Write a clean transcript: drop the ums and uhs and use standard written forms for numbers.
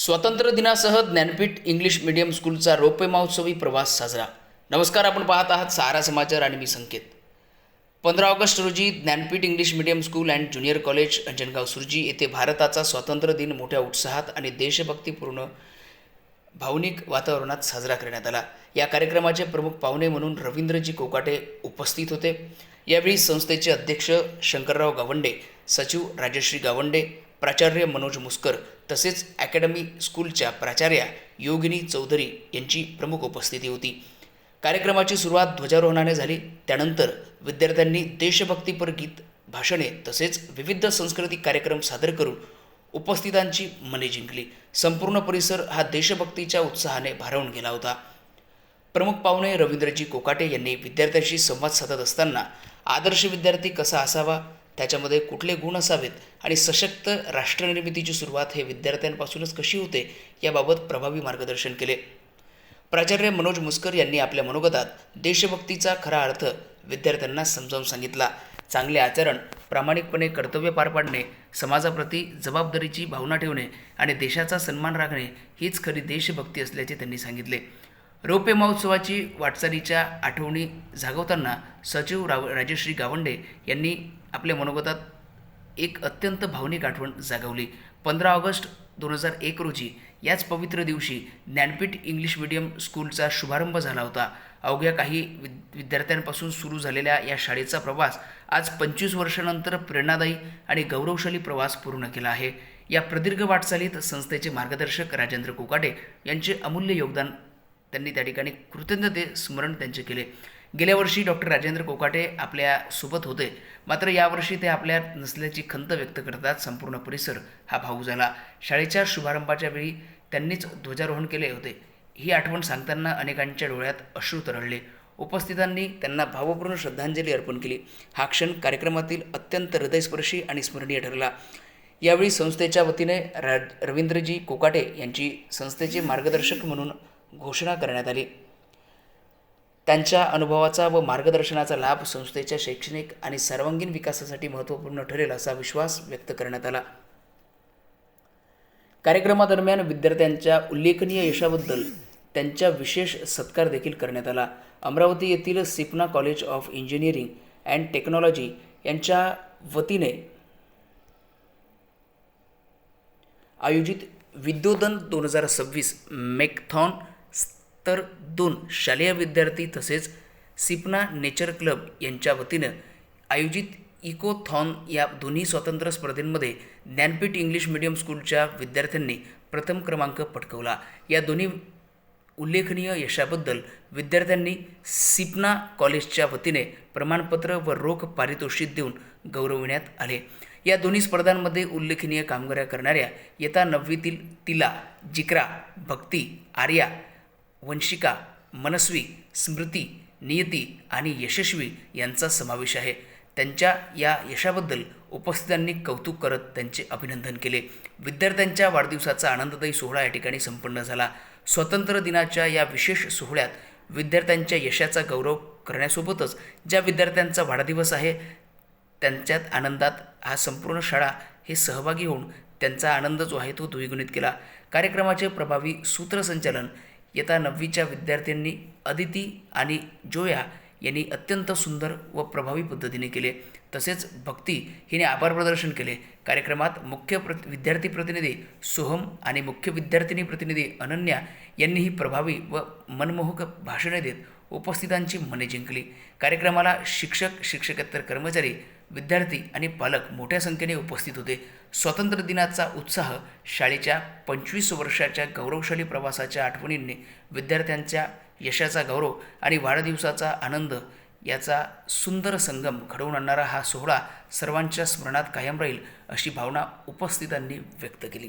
स्वातंत्र्य दिनासह Jnanpith English medium स्कूलचा रौप्य महोत्सवी प्रवास साजरा. नमस्कार, आपण पाहत आहात सहारा समाचार आणि मी संकेत. 15 ऑगस्ट रोजी Dnyanpeeth English medium school and junior college Anjangaon Surji येथे भारताचा स्वातंत्र्य दिन मोठ्या उत्साहात आणि देशभक्तीपूर्ण भावनिक वातावरणात साजरा करण्यात आला. या कार्यक्रमाचे प्रमुख पाहुणे म्हणून रवींद्रजी कोकाटे उपस्थित होते. यावेळी संस्थेचे अध्यक्ष शंकरराव गावंडे, सचिव राजश्री गावंडे, प्राचार्य मनोज मुस्कर तसेच अकॅडमी स्कूलच्या प्राचार्या योगिनी चौधरी यांची प्रमुख उपस्थिती होती. कार्यक्रमाची सुरुवात ध्वजारोहणाने झाली. त्यानंतर विद्यार्थ्यांनी देशभक्तीपर गीत, भाषणे तसेच विविध सांस्कृतिक कार्यक्रम सादर करून उपस्थितांची मने जिंकली. संपूर्ण परिसर हा देशभक्तीच्या उत्साहाने भारावून गेला होता. प्रमुख पाहुणे रवींद्रजी कोकाटे यांनी विद्यार्थ्यांशी संवाद साधत असताना आदर्श विद्यार्थी कसा असावा, त्याच्यामध्ये कुठले गुण असावेत आणि सशक्त राष्ट्रनिर्मितीची सुरुवात हे विद्यार्थ्यांपासूनच कशी होते याबाबत प्रभावी मार्गदर्शन केले. प्राचार्य मनोज मुस्कर यांनी आपल्या मनोगतात देशभक्तीचा खरा अर्थ विद्यार्थ्यांना समजावून सांगितला. चांगले आचरण, प्रामाणिकपणे कर्तव्य पार पाडणे, समाजाप्रती जबाबदारीची भावना ठेवणे आणि देशाचा सन्मान राखणे हीच खरी देशभक्ती असल्याचे त्यांनी सांगितले. रौप्य महोत्सवाची वाटचालीच्या आठवणी जागवताना सचिव राजश्री गावंडे यांनी आपल्या मनोगतात एक अत्यंत भावनिक आठवण जागवली. 15 ऑगस्ट 2001 रोजी याच पवित्र दिवशी ज्ञानपीठ इंग्लिश मीडियम स्कूलचा शुभारंभ झाला होता. अवघ्या काही विद्यार्थ्यांपासून सुरू झालेल्या या शाळेचा प्रवास आज 25 वर्षांनंतर प्रेरणादायी आणि गौरवशाली प्रवास पूर्ण केला आहे. या प्रदीर्घ वाटचालीत संस्थेचे मार्गदर्शक राजेंद्र कोकाटे यांचे अमूल्य योगदान त्यांनी त्या ठिकाणी कृतज्ञते स्मरण त्यांचे केले. गेल्या वर्षी डॉक्टर राजेंद्र कोकाटे आपल्यासोबत होते, मात्र यावर्षी ते आपल्यात नसल्याची खंत व्यक्त करतात. संपूर्ण परिसर हा भावूक झाला. शाळेच्या शुभारंभाच्या वेळी त्यांनीच ध्वजारोहण केले होते. ही आठवण सांगताना अनेकांच्या डोळ्यात अश्रू तरळले. उपस्थितांनी त्यांना भावपूर्ण श्रद्धांजली अर्पण केली. हा क्षण कार्यक्रमातील अत्यंत हृदयस्पर्शी आणि स्मरणीय ठरला. यावेळी संस्थेच्या वतीने रवींद्रजी कोकाटे यांची संस्थेचे मार्गदर्शक म्हणून घोषणा करण्यात आली. त्यांच्या अनुभवाचा व मार्गदर्शनाचा लाभ संस्थेच्या शैक्षणिक आणि सर्वांगीण विकासासाठी महत्त्वपूर्ण ठरेल असा विश्वास व्यक्त करण्यात आला. कार्यक्रमादरम्यान विद्यार्थ्यांच्या उल्लेखनीय यशाबद्दल त्यांचा विशेष सत्कार देखील करण्यात आला. अमरावती येथील Sipna college of engineering and technology यांच्या वतीने आयोजित विद्योदन 2026 मॅकथॉन स्तर 2 शालेय विद्यार्थी तसेच सिपना नेचर क्लब यांच्या वतीनं आयोजित इकोथॉन या दोन्ही स्वातंत्र्य स्पर्धेमध्ये ज्ञानपीठ इंग्लिश मीडियम स्कूलच्या विद्यार्थ्यांनी प्रथम क्रमांक पटकावला. या दोन्ही उल्लेखनीय यशाबद्दल विद्यार्थ्यांनी सिपना कॉलेजच्या वतीने प्रमाणपत्र व रोख पारितोषिक देऊन गौरविण्यात आले. या दोन्ही स्पर्धांमध्ये उल्लेखनीय कामगिरी करणाऱ्या इयत्ता 9वीतील तिला, जिक्रा, भक्ती, आर्या, वंशिका, मनस्वी, स्मृती, नियती आणि यशस्वी यांचा समावेश आहे. त्यांच्या या यशाबद्दल उपस्थितांनी कौतुक करत त्यांचे अभिनंदन केले. विद्यार्थ्यांच्या वाढदिवसाचा आनंददायी सोहळा या ठिकाणी संपन्न झाला. स्वातंत्र्य दिनाच्या या विशेष सोहळ्यात विद्यार्थ्यांच्या यशाचा गौरव करण्यासोबतच ज्या विद्यार्थ्यांचा वाढदिवस आहे त्यांच्यात आनंदात हा संपूर्ण शाळा हे सहभागी होऊन त्यांचा आनंद जो आहे तो द्विगुणित केला. कार्यक्रमाचे प्रभावी सूत्रसंचालन इयत्ता 9वीच्या विद्यार्थ्यांनी अदिती आणि जोया यांनी अत्यंत सुंदर व प्रभावी पद्धतीने केले. तसेच भक्ती हिने आभार प्रदर्शन केले. कार्यक्रमात मुख्य विद्यार्थी प्रतिनिधी सोहम आणि मुख्य विद्यार्थिनी प्रतिनिधी अनन्या यांनीही प्रभावी व मनमोहक भाषणे देत उपस्थितांची मने जिंकली. कार्यक्रमाला शिक्षक, शिक्षकेतर कर्मचारी, विद्यार्थी आणि पालक मोठ्या संख्येने उपस्थित होते. स्वातंत्र्य दिनाचा उत्साह, शाळेच्या 25 वर्षाच्या गौरवशाली प्रवासाच्या आठवणींनी विद्यार्थ्यांच्या यशाचा गौरव आणि वाढदिवसाचा आनंद याचा सुंदर संगम घडवून आणणारा हा सोहळा सर्वांच्या स्मरणात कायम राहील अशी भावना उपस्थितांनी व्यक्त केली.